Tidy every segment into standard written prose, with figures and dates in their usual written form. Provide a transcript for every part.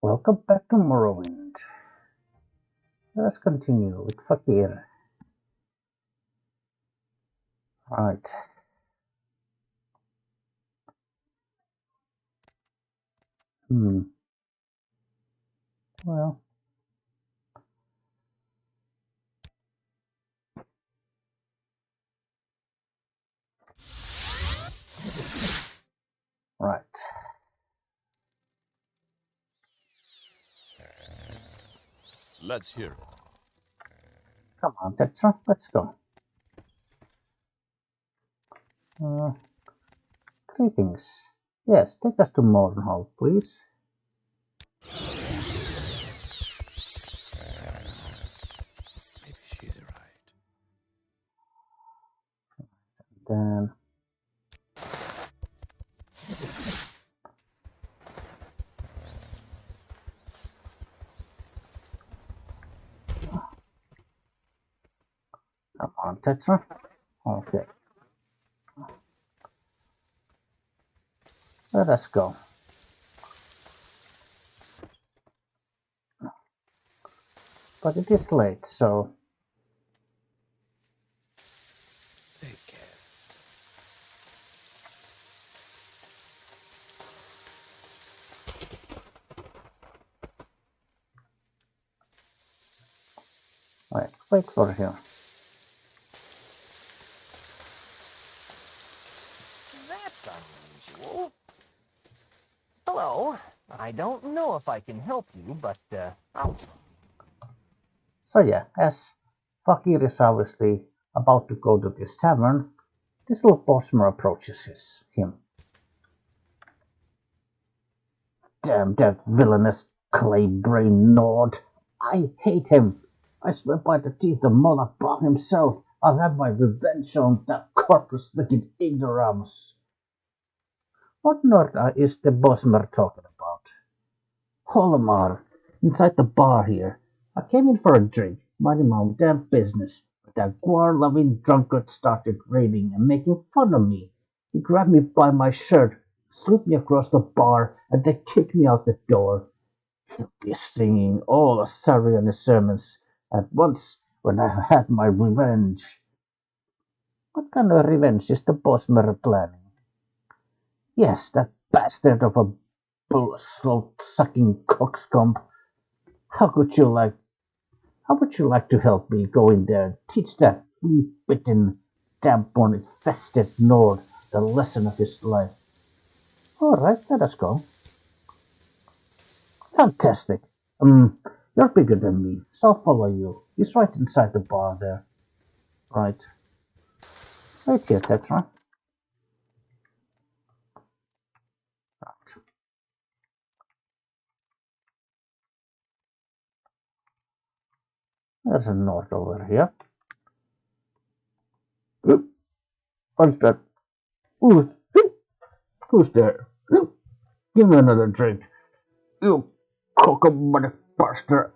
Welcome back to Morrowind. Let's continue with Fakir. Right. Hmm. Well, right. Let's hear it. Come on, Tetra. Let's go. Uh, Greetings. Yes, take us to Mournhold, please. Maybe she's right. Then, come on, Tetra. Okay, let us go. But it is late, so Take care. wait for him. That's unusual. Hello. I don't know if I can help you, but I'll So yeah, as Fakir is obviously about to go to this tavern, this little Bosmer approaches him. Damn that villainous clay-brained Nord. I hate him. I swear by the teeth of Moloch Baal himself, I'll have my revenge on that corpus-licked ignoramus. What Nord is the Bosmer talking about? Holomar, inside the bar here. I came in for a drink, minding my own damn business, but that guar-loving drunkard started raving and making fun of me. He grabbed me by my shirt, slipped me across the bar, and then kicked me out the door. He'll be singing all Assyrian sermons at once when I had my revenge. What kind of revenge is the Bosmer planning? Yes, that bastard of a bull-slow-sucking coxcomb. How could you like How would you like to help me go in there and teach that flea-bitten, damp-infested Nord the lesson of his life? All right, let us go. Fantastic. You're bigger than me, so I'll follow you. He's right inside the bar there. Right. Right here, Tetra. Right. There's a Nord over here. What's that? Who's who's there? Give me another drink. You cocoa bastard.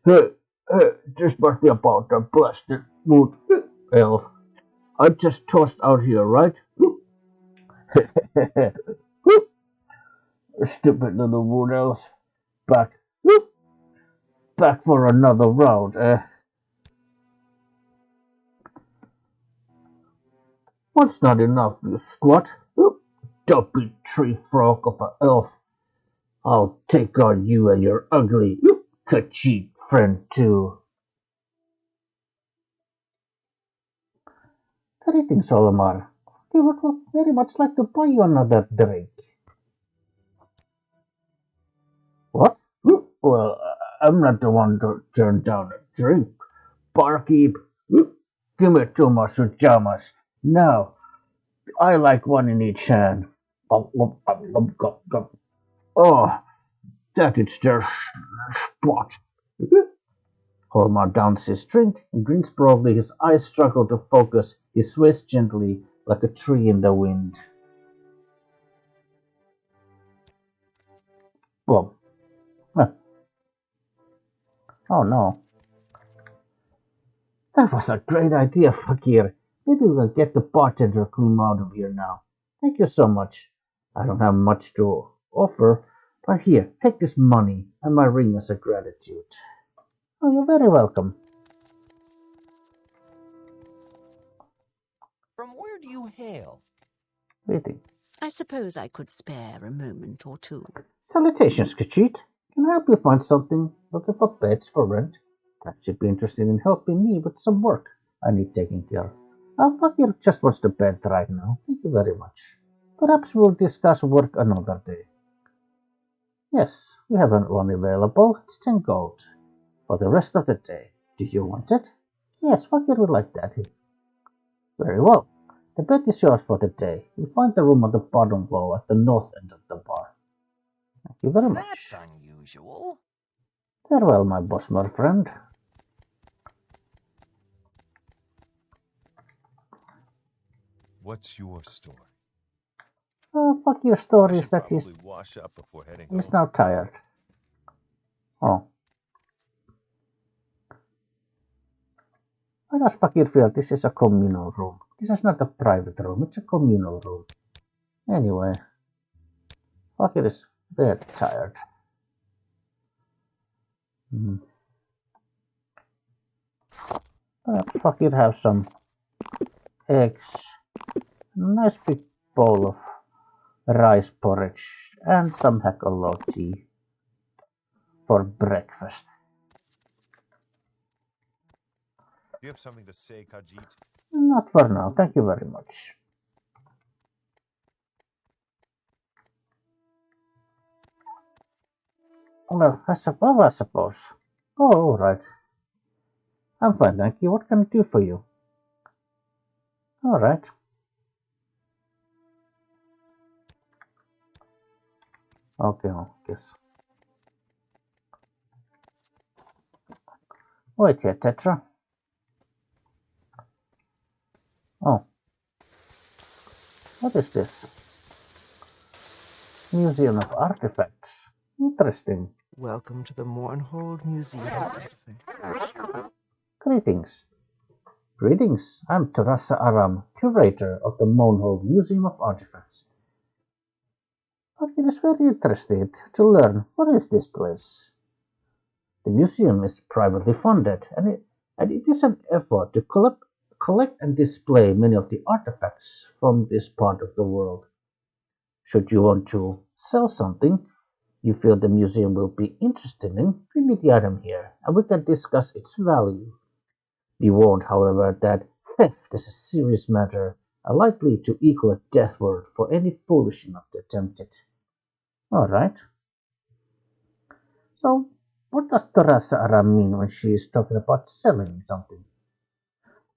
Hey, hey, this must be about the blasted mood elf. I just tossed out here, right? Stupid little wood elf. Back, back for another round. What's not enough, you squat? Dopey tree frog of an elf. I'll take on you and your ugly, Khajiit friend too. Greetings, Olimar. We would very much like to buy you another drink. What? Well, I'm not the one to turn down a drink. Barkeep, give me two more pajamas. No, I like one in each hand. Oh, that is their spot. Holmar downs his drink. He grins broadly. His eyes struggle to focus. He sways gently like a tree in the wind. Well, huh. Oh no. That was a great idea, Fakir. Maybe we'll get the bartender clean out of here now. Thank you so much. I don't have much to offer, But here, take this money and my ring as a gratitude. Oh, you're very welcome. From where do you hail? Greeting. I suppose I could spare a moment or two. Salutations, Kachit. Can I help you find something? Looking for beds for rent? Perhaps you'd be interested in helping me with some work I need taking care of. Fakir just wants the bed right now. Thank you very much. Perhaps we'll discuss work another day. Yes, we have one available. It's 10 gold. For the rest of the day. Do you want it? Yes, Fakir would like that. Very well. The bed is yours for the day. You'll find the room on the bottom floor at the north end of the bar. Thank you very much. That's unusual. Farewell, my Bosmer friend. What's your story? Fuck your story I is should that probably wash up before heading he's home. now tired. Oh. Why does Fakir feel this is a communal room? This is not a private room, it's a communal room. Anyway, Fakir is very tired. Fakir have some eggs, a nice big bowl of rice porridge, and some hackalo tea for breakfast. Do you have something to say, Khajiit? Not for now, thank you very much. Well, I suppose. Oh, all right. I'm fine, thank you. What can I do for you? All right. Okay, well, guess. Wait here, Tetra. Oh. What is this? Museum of Artifacts. Interesting. Welcome to the Mournhold Museum. Greetings. Greetings. I'm Terasa Aram, curator of the Mournhold Museum of Artifacts. Fakir is very interested to learn what is this place. The museum is privately funded, and it is an effort to collect and display many of the artifacts from this part of the world. Should you want to sell something you feel the museum will be interested in, bring me the item here, and we can discuss its value. Be warned, however, that theft is a serious matter, and likely to equal a death word for any foolish enough to attempt it. All right. So, what does Teresa Aram mean when she is talking about selling something?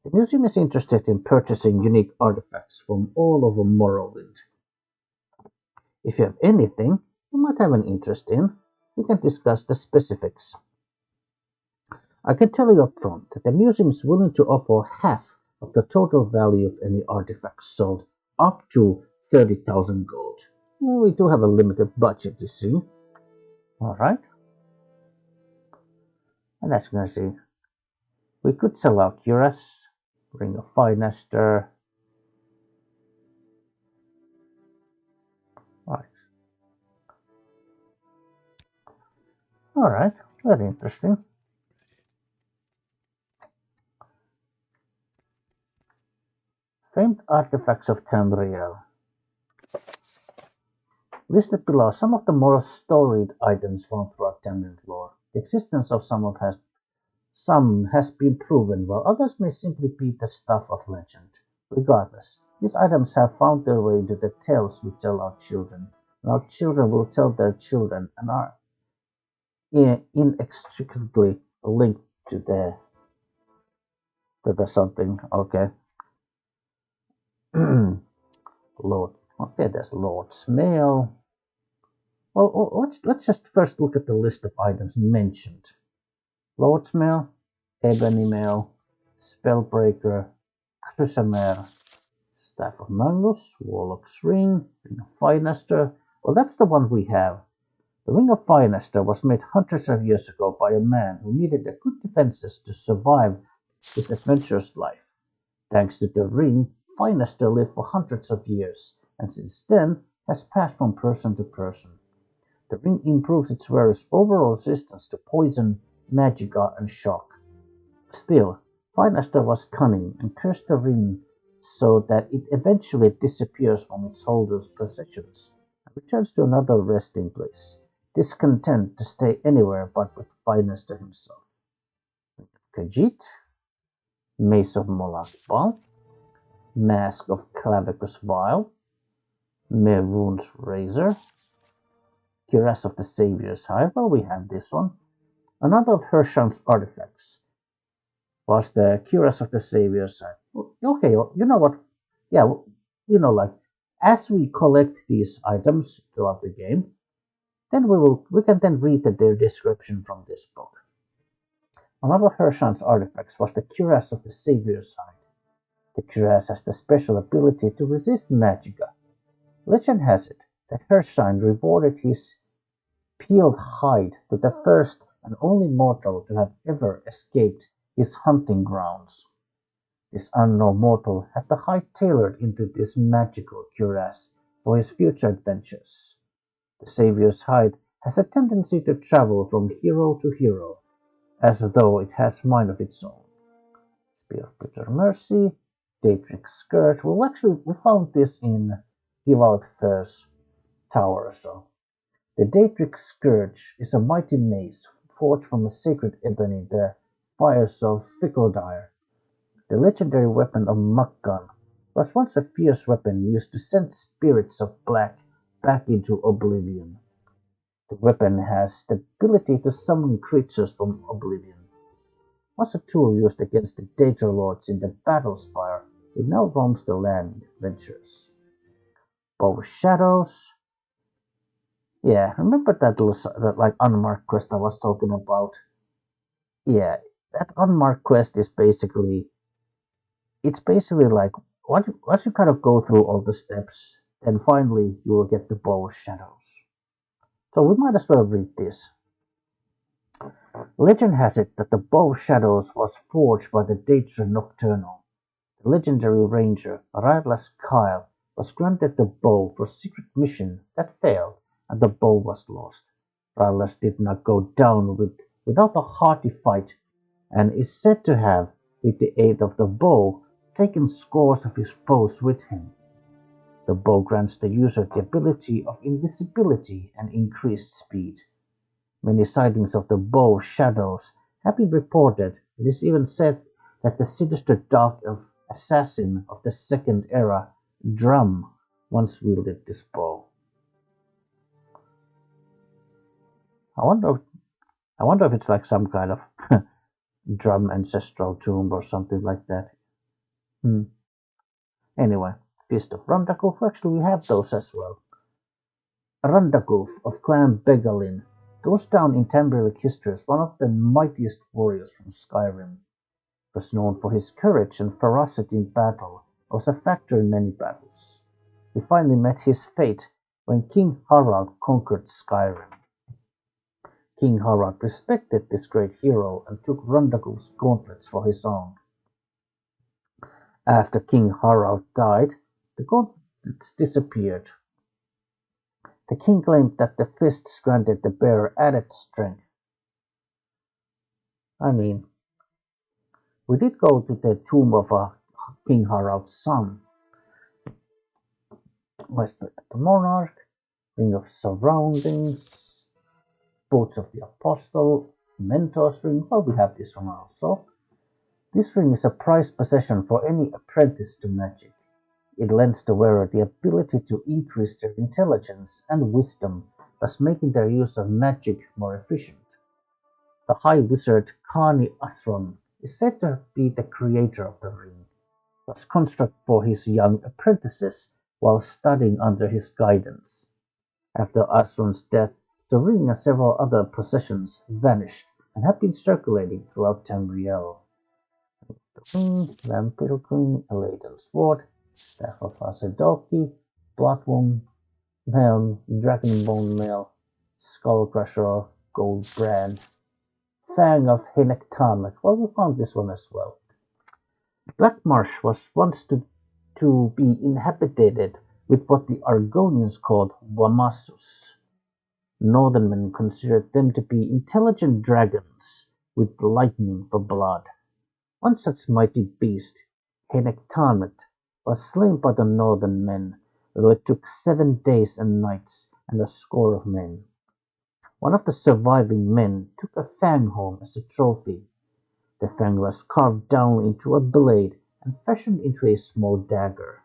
The museum is interested in purchasing unique artifacts from all over Morrowind. If you have anything you might have an interest in, we can discuss the specifics. I can tell you up front that the museum is willing to offer half of the total value of any artifacts sold, up to 30,000 gold. We do have a limited budget, you see. Alright. And as you can see, we could sell our cuirass, Ring of Finester. Right. Alright, very interesting. Famed artifacts of Tamriel. Listed below are some of the more storied items found throughout Tamriel lore. The existence of some has been proven, while others may simply be the stuff of legend. Regardless, these items have found their way into the tales we tell our children, and our children will tell their children, and are inextricably linked to the something. Okay. Lord. Okay, there's Lord's Mail. Well, let's just first look at the list of items mentioned. Lord's Mail, Ebony Mail, Spellbreaker, Chrysamer, Staff of Magnus, Warlock's Ring, Ring of Finester. Well, that's the one we have. The Ring of Finester was made hundreds of years ago by a man who needed a good defenses to survive his adventurous life. Thanks to the ring, Finester lived for hundreds of years, and since then has passed from person to person. The ring improves its wearer's overall resistance to poison, magicka, and shock. Still, Finester was cunning and cursed the ring so that it eventually disappears from its holder's possessions and returns to another resting place, discontent to stay anywhere but with Finester himself. Khajiit, Mace of Molakbal, Mask of Clavicus Vile, Mehrunes Razor, Cuirass of the Savior's Hide. Well, we have this one. Another of Hershan's artifacts was the Cuirass of the Savior's Hide. Okay, you know what? Yeah, like as we collect these items throughout the game, then we can then read their description from this book. Another of Hershan's artifacts was the Cuirass of the Savior's Hide. The cuirass has the special ability to resist magicka. Legend has it that Hershan rewarded his peeled hide to the first and only mortal to have ever escaped his hunting grounds. This unknown mortal had the hide tailored into this magical cuirass for his future adventures. The Savior's Hide has a tendency to travel from hero to hero, as though it has mind of its own. Spear of Bitter Mercy, Daedric Scourge. Well, actually, we found this in Devout First Tower. So, the Daedric Scourge is a mighty mace forged from a sacred ebony, the fires of Fickledire. The legendary weapon of Mukgun was once a fierce weapon used to send spirits of black back into oblivion. The weapon has the ability to summon creatures from oblivion. Was a tool used against the Daedra Lords in the Battlespire, it now roams the land with adventures. Bow of Shadows. Yeah, remember that like unmarked quest I was talking about? Yeah, that unmarked quest is basically like once you kind of go through all the steps, then finally you will get the Bow of Shadows. So we might as well read this. Legend has it that the Bow of Shadows was forged by the Daedra Nocturnal. The legendary ranger Rydlas Kyle was granted the bow for a secret mission that failed, and the bow was lost. Rydlas did not go down without a hearty fight, and is said to have, with the aid of the bow, taken scores of his foes with him. The bow grants the user the ability of invisibility and increased speed. Many sightings of the Bow of Shadows have been reported. It is even said that the sinister dark elf assassin of the Second Era, Drum, once wielded this bow. I wonder if it's like some kind of Drum ancestral tomb or something like that. Anyway, Fist of Randagulf. Actually, we have those as well. Randagulf of Clan Begalin goes down in Tamrielic history as one of the mightiest warriors from Skyrim. He was known for his courage and ferocity in battle, and was a factor in many battles. He finally met his fate when King Harald conquered Skyrim. King Harald respected this great hero and took Randagulf's gauntlets for his own. After King Harald died, the gauntlets disappeared. The king claimed that the fists granted the bearer added strength. I mean, we did go to the tomb of King Harald's son. Whisper of the Monarch, Ring of Surroundings, Boots of the Apostle, Mentor's Ring. Well, we have this one also. This ring is a prized possession for any apprentice to magic. It lends the wearer the ability to increase their intelligence and wisdom, thus making their use of magic more efficient. The High Wizard Kani Asron is said to be the creator of the ring. It was constructed for his young apprentices while studying under his guidance. After Asron's death, the ring and several other possessions vanished and have been circulating throughout Tamriel. The ring, Vampire Ring, a Laden Sword, Staff of Asedoki, Bloodwound, Helm, Dragonbone Mail, Skullcrusher, Gold Brand, Fang of Hinektamek. Well, we found this one as well. Blackmarsh was once to be inhabited with what the Argonians called Wamasus. Northern men considered them to be intelligent dragons with lightning for blood. One such mighty beast, Henektanet, was slain by the Northern men, though it took 7 days and nights and a score of men. One of the surviving men took a fang home as a trophy. The fang was carved down into a blade and fashioned into a small dagger.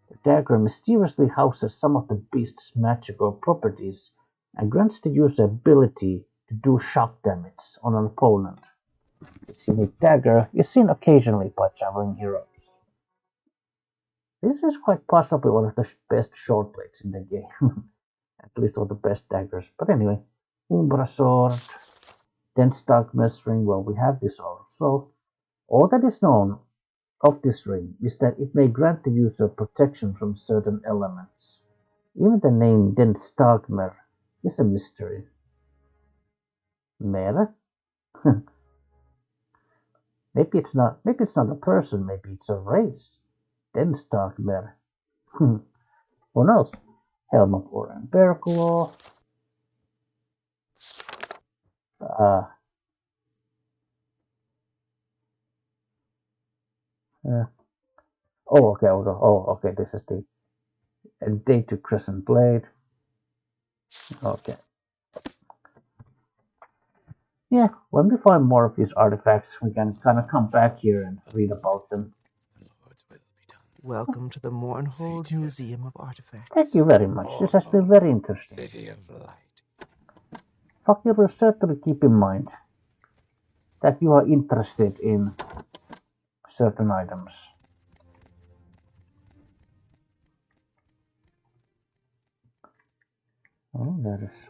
The dagger mysteriously houses some of the beast's magical properties and grants the user ability to do shock damage on an opponent. Its unique dagger is seen occasionally by traveling heroes. This is quite possibly one of the best short blades in the game. At least all the best daggers. But anyway, Umbra Sword, Dense Darkness Ring, well, we have this also. All that is known of this ring is that it may grant the user protection from certain elements. Even the name Dense Darkmer is a mystery. Mer? maybe it's not a person, maybe it's a race. Dense Darkmer. Who knows? Helm of Oran Bearclaw. Uh, okay, this is the Day to Crescent Blade. Okay. Yeah, when we find more of these artifacts, we can kind of come back here and read about them. Welcome to the Mournhold Museum of Artifacts. Thank you very much. This has been very interesting. City of Light. Fakir will certainly keep in mind that you are interested in certain items. Oh, there is.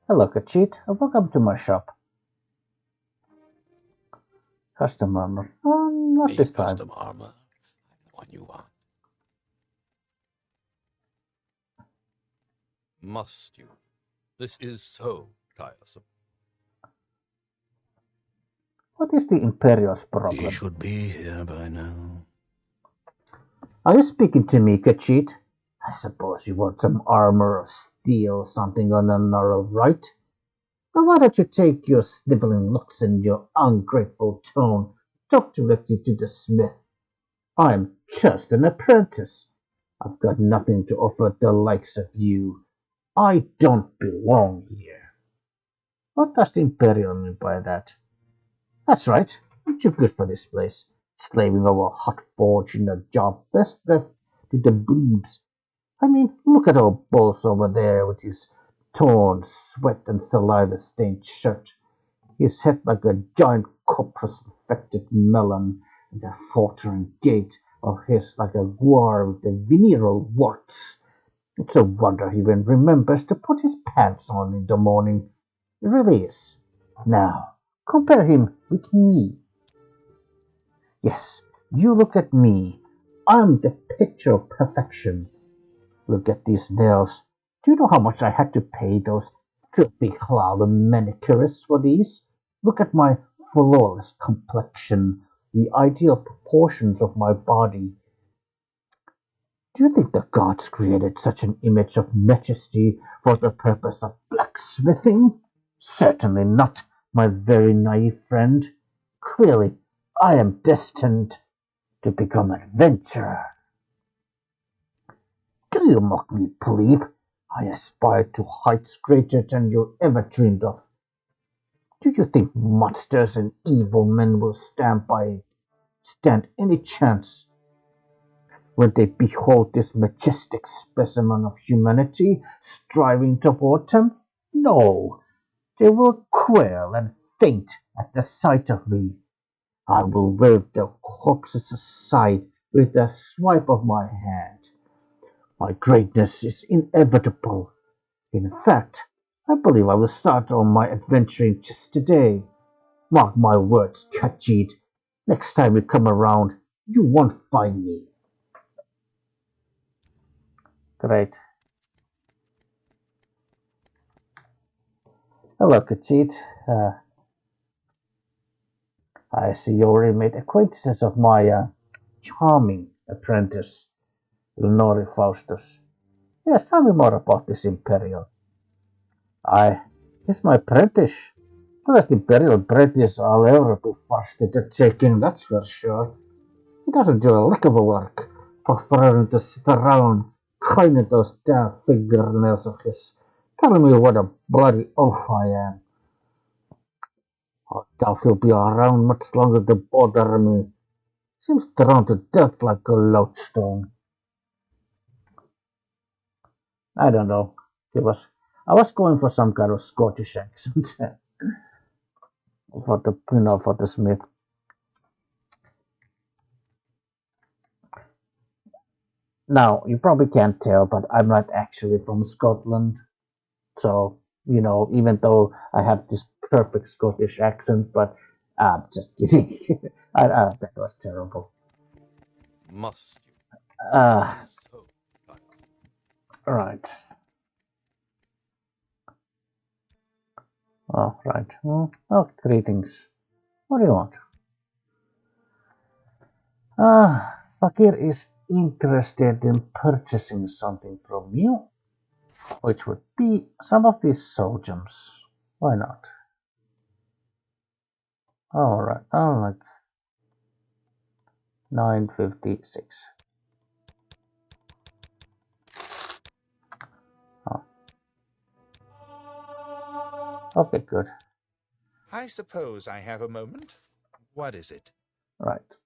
Hello, Kachit, and welcome to my shop. Custom armor. Oh, not Need this time. custom armor. I'm the one you want. Must you? This is so tiresome. What is the Imperial's We problem? should be here by now. Are you speaking to me, Kachit? I suppose you want some armor or steel something on another, right? Now why don't you take your sniveling looks and your ungrateful tone, talk directly to the smith? I'm just an apprentice. I've got nothing to offer the likes of you. I don't belong here. What does the Imperial mean by that? That's right, I'm too good for this place. Slaving over a hot forge in a job best left to the bleebs. I mean, look at old Boss over there with his torn, sweat and saliva-stained shirt, his head like a giant corpus-infected melon, and the faltering gait of his like a guar with the venereal warts. It's a wonder he even remembers to put his pants on in the morning. It really is. Now, compare him with me. Yes, you look at me. I'm the picture of perfection. Look at these nails. Do you know how much I had to pay those filthy cloud manicurists for these? Look at my flawless complexion, the ideal proportions of my body. Do you think the gods created such an image of majesty for the purpose of blacksmithing? Certainly not, my very naive friend. Clearly, I am destined to become an adventurer. Do you mock me, plebe? I aspire to heights greater than you ever dreamed of. Do you think monsters and evil men will stand any chance when they behold this majestic specimen of humanity striving toward them? No, they will quail and faint at the sight of me. I will wave their corpses aside with a swipe of my hand. My greatness is inevitable. In fact, I believe I will start on my adventuring just today. Mark my words, Khajiit. Next time you come around, you won't find me. Great. Hello, Khajiit. I see you already made acquaintances of my charming apprentice, Ilnori Faustus. Yes, tell me more about this Imperial. He's my British. But the Imperial British all ever too fast at checking, that's for sure. He doesn't do a lick of work, preferring to sit around cleaning those damn fingernails of his, telling me what a bloody oaf I am. I doubt he'll be around much longer to bother me. Seems drawn to death like a lodestone. I don't know. I was going for some kind of Scottish accent for the Smith. Now you probably can't tell, but I'm not actually from Scotland. So even though I have this perfect Scottish accent, but just kidding. That was terrible. Must you? Uh, This is so tired. right. Oh, right. Oh, greetings. What do you want? Fakir is interested in purchasing something from you, which would be some of these soul gems. Why not? All right. Oh, like 956. Oh, okay, good. I suppose I have a moment. What is it? Right.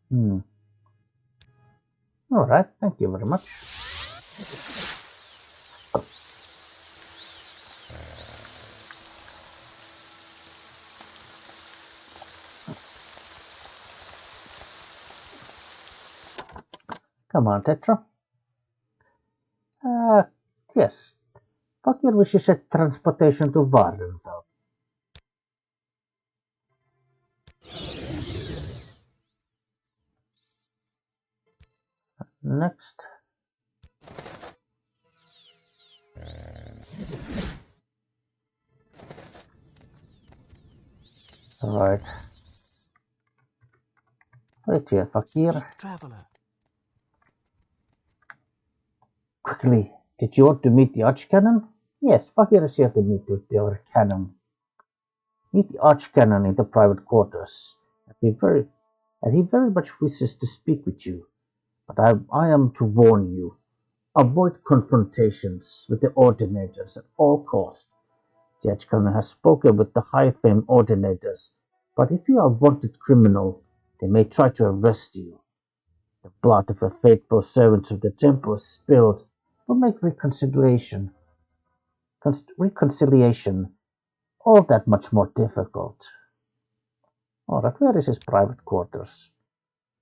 Hmm. All right. Thank you very much. Come on, Tetra. Uh, yes. Fakir wishes a transportation to Vardenfell. Next. Right. Wait here, Fakir. Speak, traveler. Quickly, did you want to meet the Archcanon? Yes, Fakir is here to meet with the other Canon. Meet the Archcanon in the private quarters. And he very much wishes to speak with you. But I am to warn you. Avoid confrontations with the Ordinators at all costs. The Archcanon has spoken with the high-fame Ordinators, but if you are a wanted criminal, they may try to arrest you. The blood of the faithful servants of the temple spilled will make reconciliation all that much more difficult. Alright, where is his private quarters?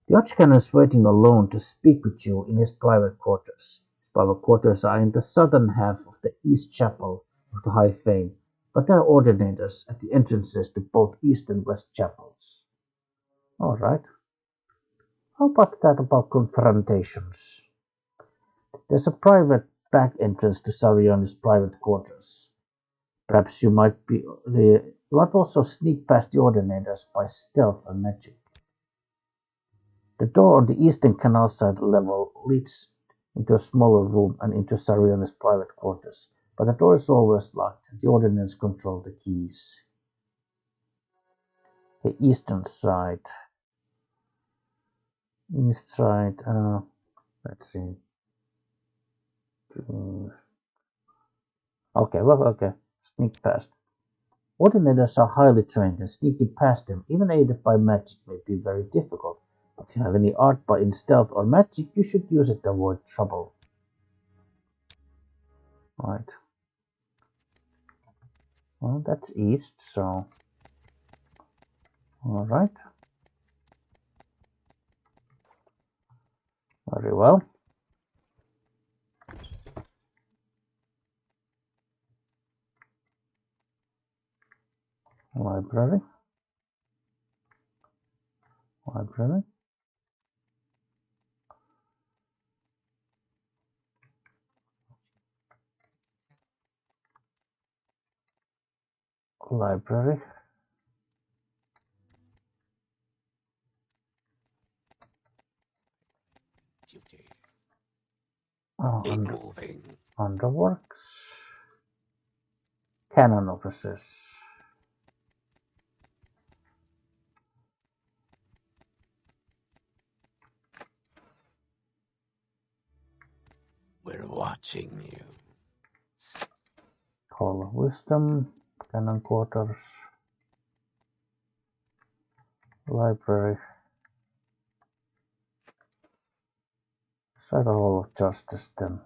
The Archcanon is waiting alone to speak with you in his private quarters. His private quarters are in the southern half of the East Chapel of the High Fane, but there are ordinators at the entrances to both East and West Chapels. Alright. How about confrontations? There's a private back entrance to Sarion's private quarters. Perhaps you might also sneak past the Ordinators by stealth and magic. The door on the eastern canal side level leads into a smaller room and into Sarion's private quarters, but the door is always locked and the Ordinators control the keys. The eastern side. East side, let's see. Okay. Sneak past. Ordinators are highly trained, and sneaking past them, even aided by magic, may be very difficult. But if you have any art in stealth or magic, you should use it to avoid trouble. Right. Well, that's east, so... Alright. Very well. Library. Library. Library. Duty. Oh, Keep moving. underworks. Cannon officers. We're watching you. Hall of Wisdom. Cannon quarters. Library. Try the Hall of Justice then.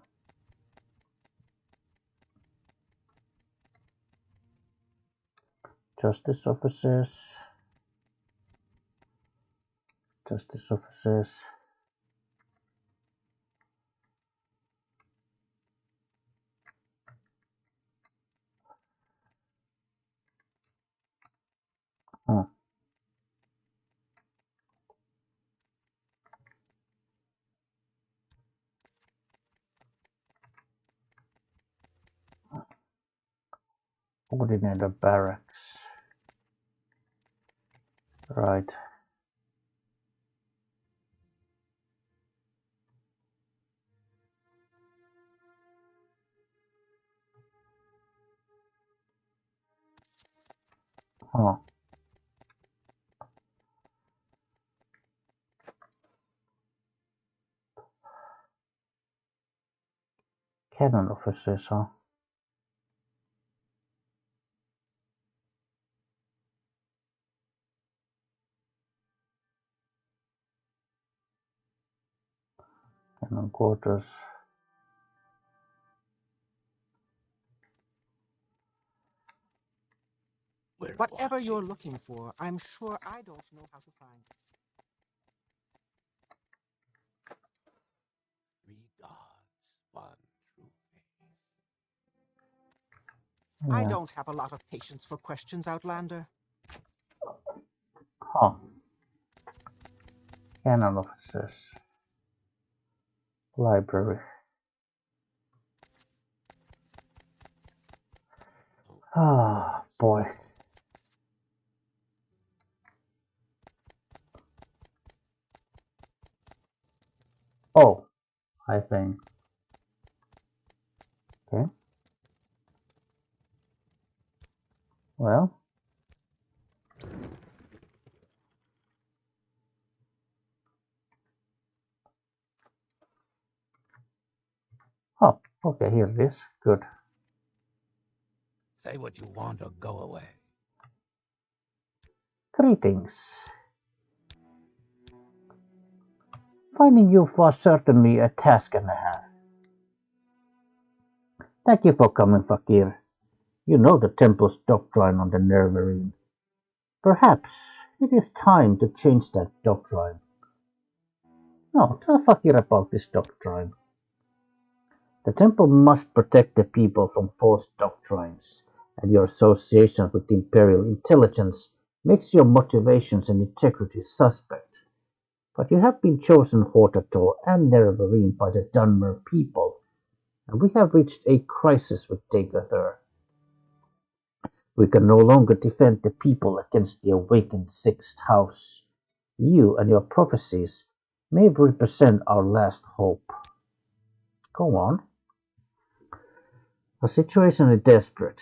Justice officers. Justice officers. Oh. Coordinator barracks. Right. Oh. Cannon officers, huh? Cannon quarters. We're Whatever watching. you're looking for, I'm sure I don't know how to find it. 3 gods, 1 true faith. I Yeah. don't have a lot of patience for questions, Outlander. Huh. Cannon officers. Library. Ah, boy. Oh, I think. Okay. Well. Oh, okay, here it is. Good. Say what you want or go away. Greetings. Finding you was certainly a task and a half. Thank you for coming, Fakir. You know the temple's doctrine on the Nervarine. Perhaps it is time to change that doctrine. No, tell Fakir about this doctrine. The temple must protect the people from false doctrines, and your association with the Imperial intelligence makes your motivations and integrity suspect. But you have been chosen Hortator and Nervarine by the Dunmer people, and we have reached a crisis with Degathur. We can no longer defend the people against the awakened Sixth House. You and your prophecies may represent our last hope. Go on. Our situation is desperate.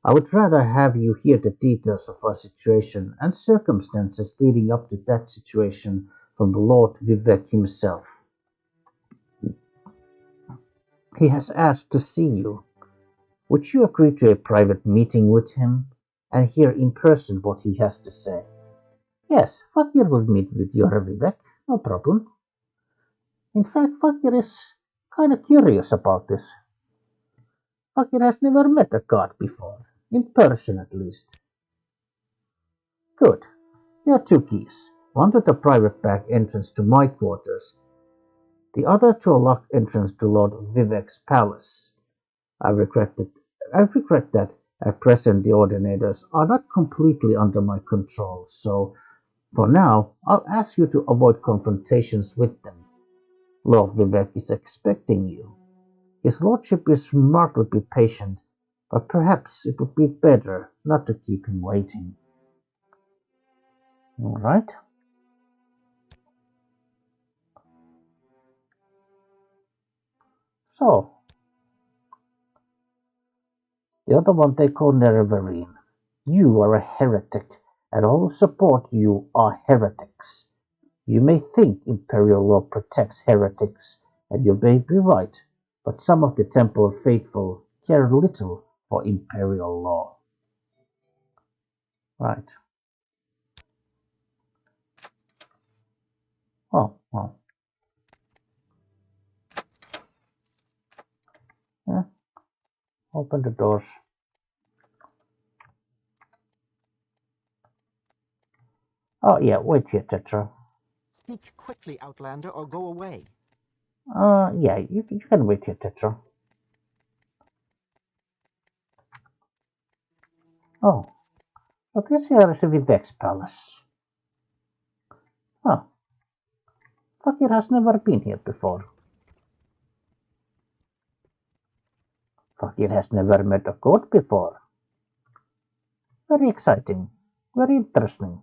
I would rather have you hear the details of our situation and circumstances leading up to that situation from Lord Vivec himself. He has asked to see you. Would you agree to a private meeting with him and hear in person what he has to say? Yes, Fakir will meet with you, Vivec, no problem. In fact, Fakir is kind of curious about this. Fakir has never met a god before, in person at least. Good. Here are 2 keys. One to the private back entrance to my quarters, the other to a locked entrance to Lord Vivec's palace. I regret that at present the Ordinators are not completely under my control, so for now I'll ask you to avoid confrontations with them. Lord Vivec is expecting you. His lordship is remarkably patient, but perhaps it would be better not to keep him waiting. All right. So, the other one they call Nerevarine. You are a heretic, and all who support you are heretics. You may think Imperial law protects heretics, and you may be right, but some of the Temple faithful care little for Imperial law. Right. Oh, well. Yeah. Open the doors. Oh, yeah, wait here, Tetra. Speak quickly, Outlander, or go away. Yeah, you can wait here, Tetra. Oh, but this here is the Vivec's palace. Oh, Fakir has never been here before. Fakir has never met a goat before. Very exciting. Very interesting.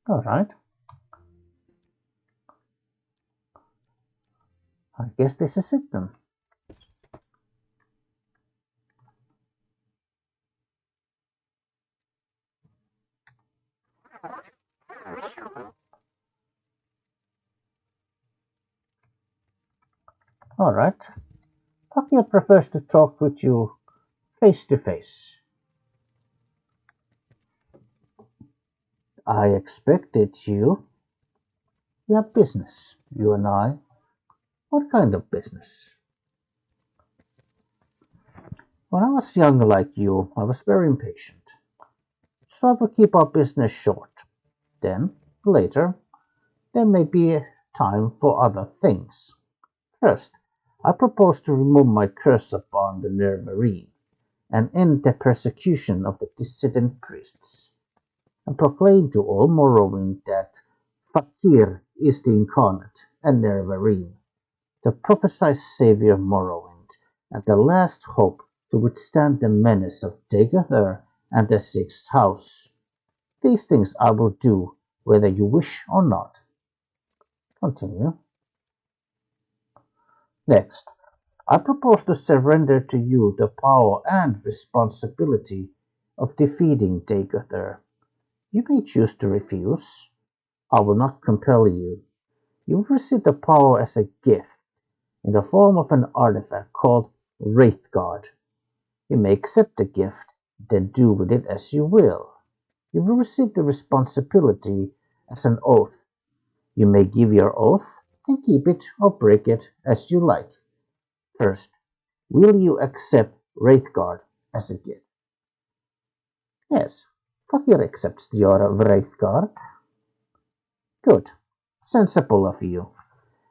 Alright. I guess this is it then. Alright. Fakir prefers to talk with you face to face. I expected you. We have business, you and I. What kind of business? When I was young like you, I was very impatient. So I will keep our business short. Then, later, there may be time for other things. First, I propose to remove my curse upon the Nermarine and end the persecution of the dissident priests, and proclaim to all Morrowind that Fakir is the incarnate and Nermarine, the prophesied savior of Morrowind, and the last hope to withstand the menace of Dagothr and the Sixth House. These things I will do whether you wish or not. Continue. Next, I propose to surrender to you the power and responsibility of defeating Dagothr. You may choose to refuse. I will not compel you. You will receive the power as a gift in the form of an artifact called Wraithguard. You may accept the gift, then do with it as you will. You will receive the responsibility as an oath. You may give your oath, and keep it or break it as you like. First, will you accept Wraithguard as a gift? Yes, Fakir accepts your Wraithguard. Good. Sensible of you.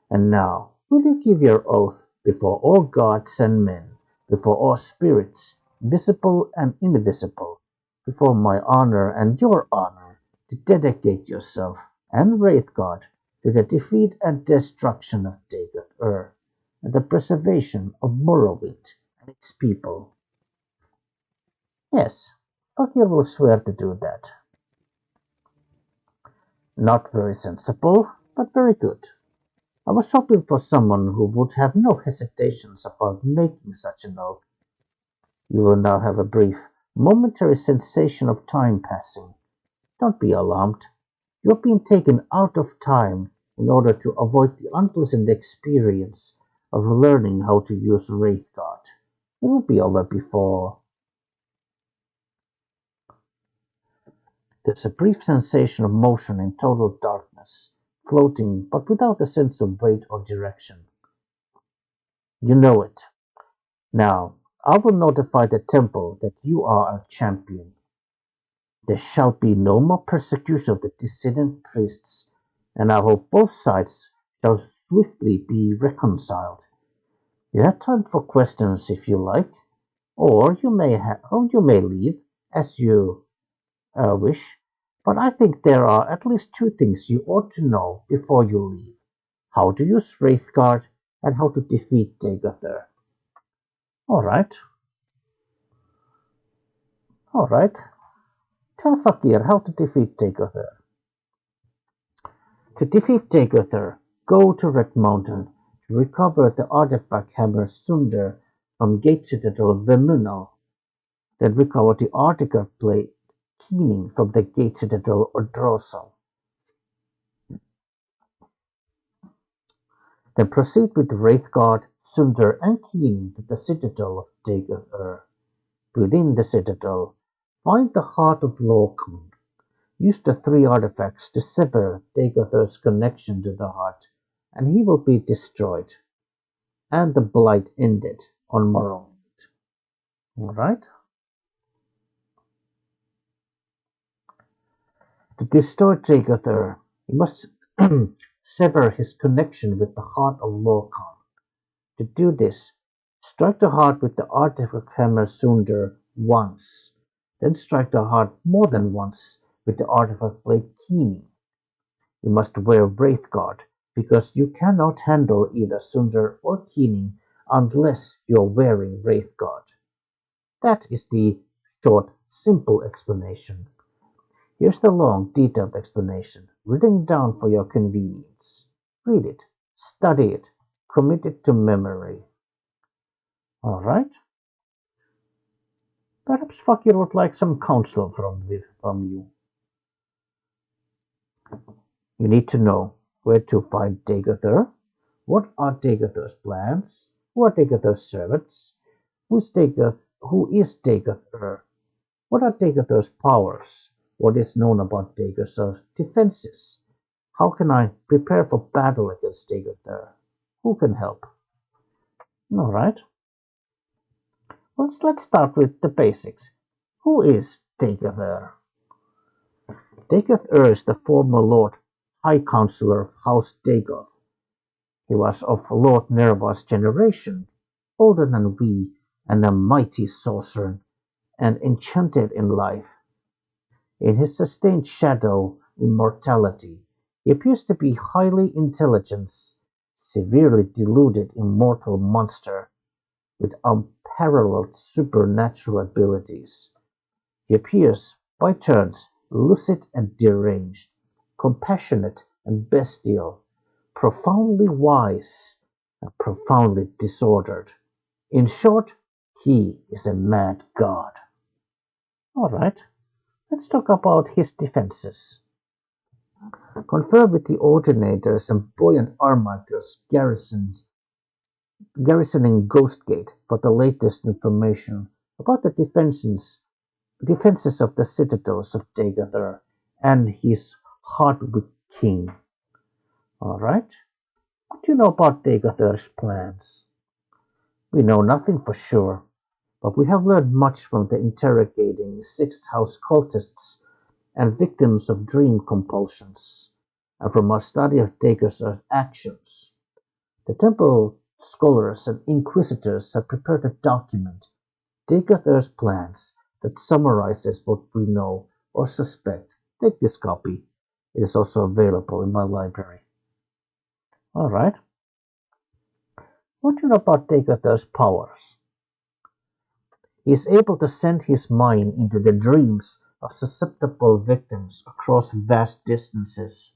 And now, will you give your oath before all gods and men, before all spirits, visible and invisible, before my honor and your honor, to dedicate yourself and Wraithguard to the defeat and destruction of Dagothr, and the preservation of Morrowind and its people? Yes, Fakir will swear to do that. Not very sensible, but very good. I was hoping for someone who would have no hesitations about making such an oath. You will now have a brief, momentary sensation of time passing. Don't be alarmed. You are being taken out of time in order to avoid the unpleasant experience of learning how to use Wraithguard. It will be over before. There's a brief sensation of motion in total darkness, floating but without a sense of weight or direction. You know it. Now, I will notify the temple that you are a champion. There shall be no more persecution of the dissident priests, and I hope both sides shall swiftly be reconciled. You have time for questions if you like, or you may leave as you wish. But I think there are at least two things you ought to know before you leave: how to use Wraithguard and how to defeat Dagothr. All right, all right. Tell Fakir how to defeat Dagothr. To defeat Dagothr, go to Red Mountain to recover the artifact hammer Sunder from Gate Citadel Vemunal. Then recover the artifact blade Keening from the Gate Citadel Odrosal. Then proceed with Wraithguard, Sunder, and Keening to the Citadel of Dagothr. Within the Citadel, find the Heart of Lorcan. Use the 3 artifacts to sever Dagothr's connection to the heart, and he will be destroyed, and the blight ended on Mournhold. Alright? To destroy Dagothr, you must sever his connection with the heart of Lorcan. To do this, strike the heart with the artifact hammer Sunder once, then strike the heart more than once with the artifact blade Keening. You must wear Wraithguard, because you cannot handle either Sunder or Keening unless you are wearing Wraithguard. That is the short, simple explanation. Here's the long, detailed explanation, written down for your convenience. Read it, study it, commit it to memory. Alright? Perhaps Fakir would like some counsel from you. You need to know where to find Dagothr, what are Dagothr's plans, who are Dagothr's servants, who is Dagothr, what are Dagothr's powers, what is known about Dagothr's defenses, how can I prepare for battle against Dagothr, who can help. Alright. Let's start with the basics. Who is Dagothr? Dagothr is the former Lord High Counselor of House Dagoth. He was of Lord Nerva's generation, older than we, and a mighty sorcerer, and enchanted in life. In his sustained shadow immortality, he appears to be highly intelligent, severely deluded immortal monster with unparalleled supernatural abilities. He appears, by turns, lucid and deranged, compassionate and bestial, profoundly wise and profoundly disordered. In short, he is a mad god. Alright, let's talk about his defenses. Confer with the Ordinators and Buoyant Armigers garrisoning Ghostgate for the latest information about the defenses of the citadels of Dagothr and his Hardwick King. Alright, what do you know about Dagothr's plans? We know nothing for sure, but we have learned much from the interrogating Sixth House cultists and victims of dream compulsions, and from our study of Dagothr's actions. The temple scholars and inquisitors have prepared a document, Dagothr's plans, that summarizes what we know or suspect. Take this copy. It is also available in my library. Alright. What do you know about Dagothr's powers? He is able to send his mind into the dreams of susceptible victims across vast distances.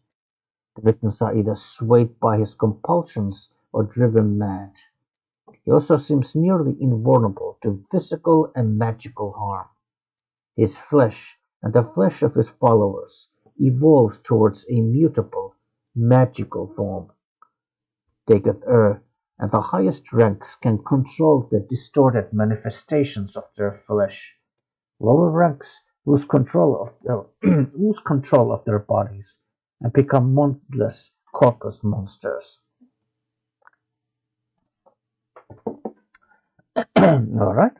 The victims are either swayed by his compulsions or driven mad. He also seems nearly invulnerable to physical and magical harm. His flesh and the flesh of his followers evolves towards a mutable, magical form. Dagothr and the highest ranks can control the distorted manifestations of their flesh. Lower ranks lose control of their bodies and become mindless, corpus monsters. Alright.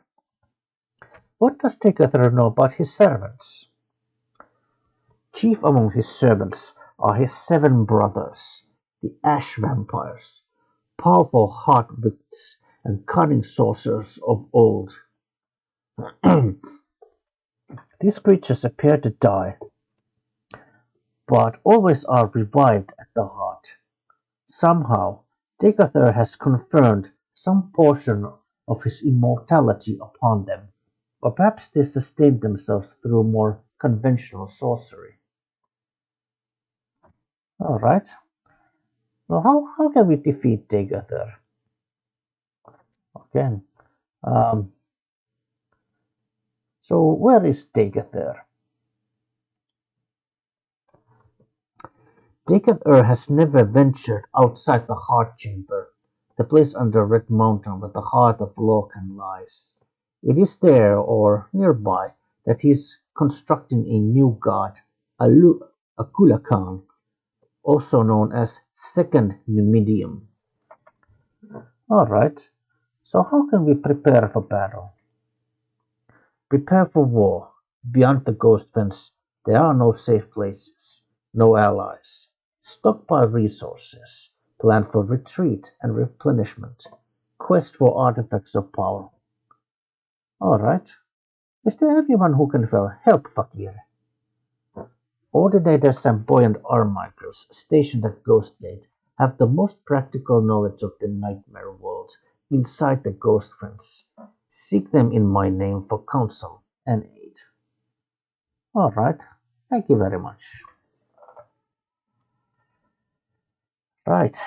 What does Dagothr know about his servants? Chief among his servants are his 7 brothers, the Ash Vampires, powerful hard-wits and cunning sorcerers of old. These creatures appear to die, but always are revived at the heart. Somehow, Dagothr has conferred some portion of his immortality upon them, or perhaps they sustain themselves through more conventional sorcery. Alright. Well, how can we defeat Degather? Again. So where is Degather? Degather has never ventured outside the Heart Chamber, the place under Red Mountain where the heart of Lorcan lies. It is there, or nearby, that he is constructing a new god, Akulakan, also known as Second Numidium. Alright, so how can we prepare for battle? Prepare for war. Beyond the Ghost Fence, there are no safe places, no allies. Stockpile resources. Plan for retreat and replenishment. Quest for artifacts of power. Alright. Is there anyone who can help Fakir? Ordinators and buoyant armmakers stationed at Ghostgate have the most practical knowledge of the nightmare world inside the Ghost Fence. Seek them in my name for counsel and aid. Alright, thank you very much. Right.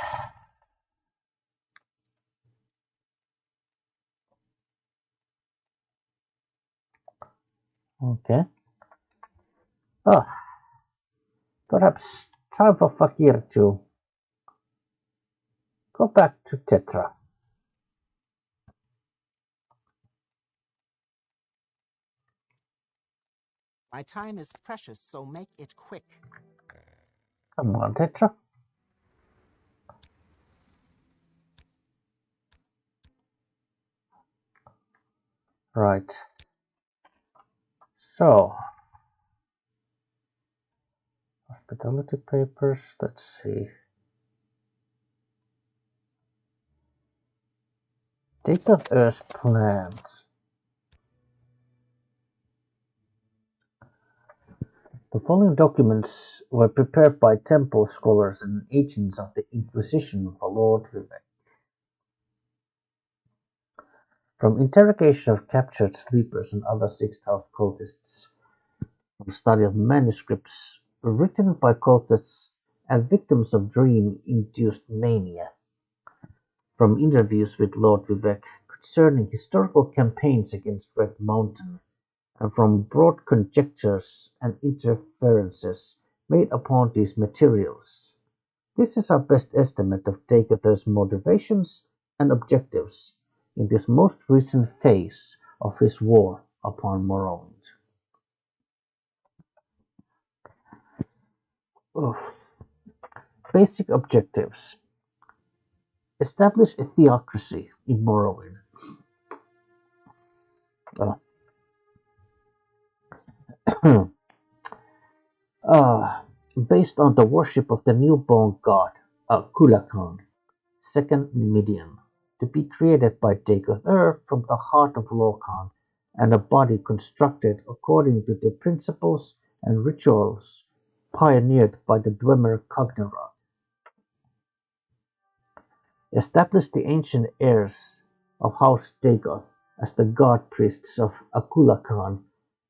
Okay. Perhaps time for Fakir to go back to Tetra. My time is precious, so make it quick. Come on, Tetra. Right. So, hospitality papers, let's see. Take of Earth plans. The following documents were prepared by temple scholars and agents of the Inquisition for Lord Vivec. From interrogation of captured sleepers and other Sixth House cultists, from study of manuscripts written by cultists and victims of dream-induced mania, from interviews with Lord Vivec concerning historical campaigns against Red Mountain, and from broad conjectures and inferences made upon these materials. This is our best estimate of Degather's motivations and objectives in this most recent phase of his war upon Morrowind. Basic objectives. Establish a theocracy in Morrowind. Based on the worship of the newborn god Kulakan, second medium, to be created by Degather from the heart of Lorcan, and a body constructed according to the principles and rituals pioneered by the Dwemer Cognera. Establish the ancient heirs of House Dagoth as the god-priests of Akulakan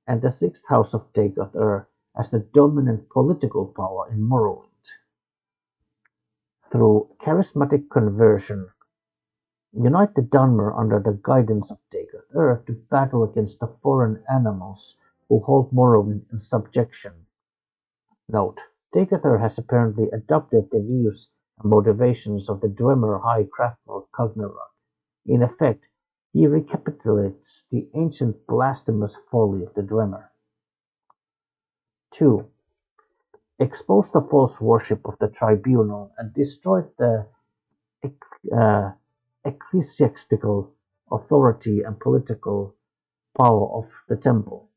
and the sixth house of Degather as the dominant political power in Morrowind. Through charismatic conversion, unite the Dunmer under the guidance of Degather to battle against the foreign animals who hold Morrowind in subjection. Note: Degather has apparently adopted the views and motivations of the Dwemer High Craftlord Cognera. In effect, he recapitulates the ancient blasphemous folly of the Dwemer. 2. Expose the false worship of the Tribunal and destroy the ecclesiastical authority and political power of the temple.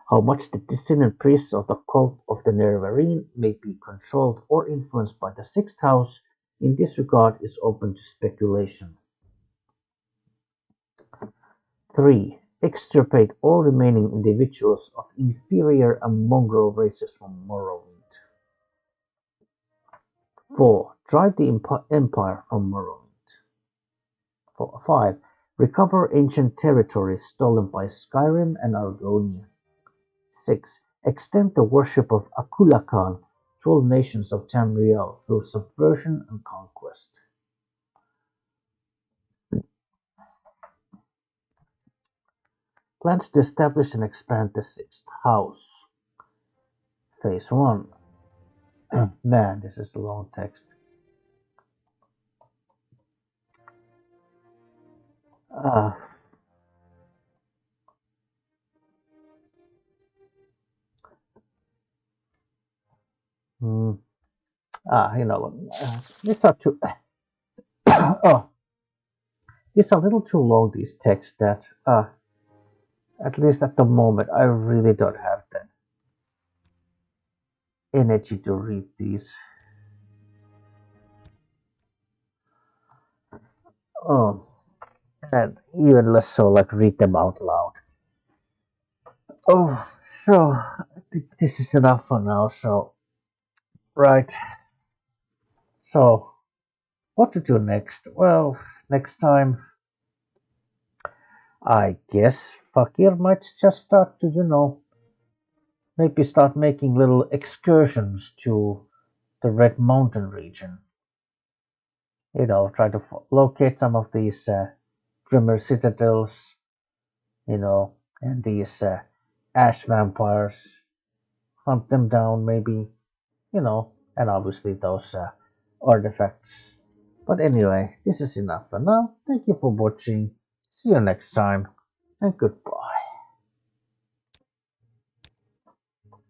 How much the dissonant priests of the cult of the Nerevarine may be controlled or influenced by the sixth house in this regard is open to speculation. 3. Extirpate all remaining individuals of inferior and mongrel races from Morrowind. 4. Drive the Empire from Morrowind. 5. Recover ancient territories stolen by Skyrim and Argonia. 6. Extend the worship of Akulakan to all nations of Tamriel through subversion and conquest. Plans to establish and expand the sixth house. Phase 1. Man, this is a long text. Ah, you know what? These are too. Oh, these are a little too long. These texts that, at least at the moment, I really don't have the energy to read these. Oh, and even less so, like read them out loud. Oh, so I think this is enough for now. So, right. So, what to do next? Well, next time, I guess Fakir might just start to, maybe start making little excursions to the Red Mountain region. Try to locate some of these Grimmer citadels, and these ash vampires, hunt them down, maybe, and obviously those artifacts. But anyway, this is enough for now. Thank you for watching. See you next time, and goodbye.